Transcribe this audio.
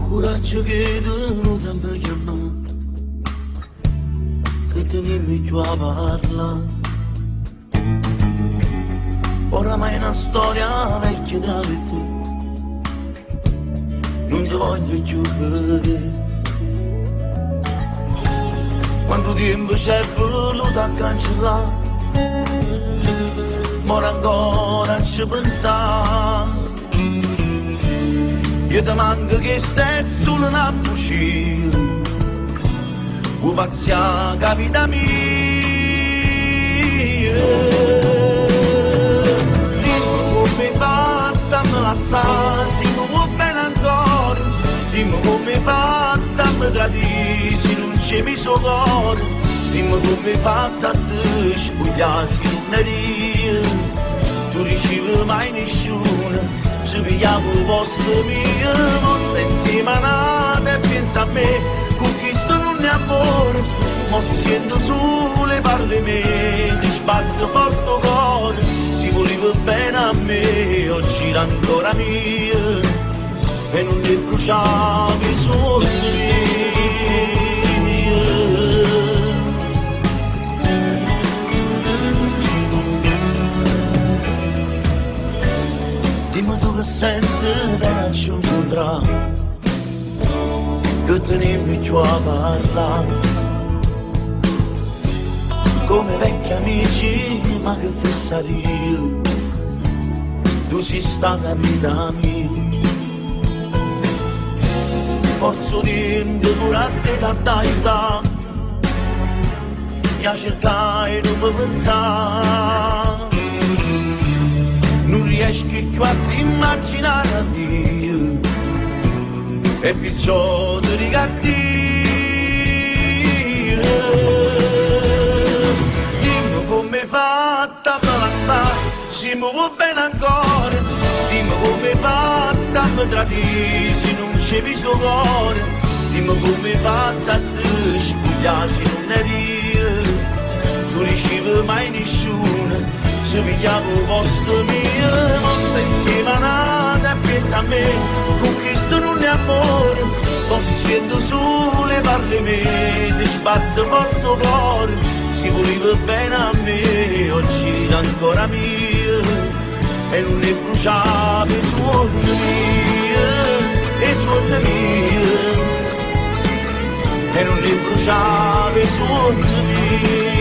Coraggio che tu non ti chiamare, che te ne mi più a parlare. Oramai è una storia vecchia tra me e te, non ti voglio più vedere. Quando tempo c'è voluto a cancellare, ma ancora ci pensare. Io ti manco che stai solo una bugia, u pazzia capita mia. Dimmi come fatta a me lasciare, se non vuoi bene ancora. Dimmi come fatta a me tradire, se non c'è mi suo cuore. Dimmi come fatta a te spogliare, se non eri. Tu ricevi mai nessuno, ci pigliamo il posto mio, non sta insieme a nada e pensa a me, con questo non è amore, ma si sente sole parli me, ti sbatte forte il cuore, si voleva bene a me, oggi era ancora mia, e non ti bruciavi i sogni. Dimmi tu che senza te non ci incontrare, che tenemmo più a parlare, come vecchi amici, ma che fesseria, tu sei stata vita mia. Forse tempo durante tanta età, mi ha cercato e non mi pensare. Non riesco più a immaginare a Dio, e perciò ti rigardi. Dimmi come fatta a me lasciare, se mi vuoi bene ancora. Dimmi come fatta a me tradire, se non c'è il suo cuore. Dimmi come fatta a te spogliare, se non eri. Tu ricevi mai nessuno, ci pigliamo il posto mio, non sta insieme a nada e pensa a me, con questo non è amore, poi si sente sole parli me, ti sbatte forte il cuore, si voleva bene a me, oggi è ancora mia, e non ne bruciava i suoni miei, i suoni miei, e non ne bruciava i suoni miei.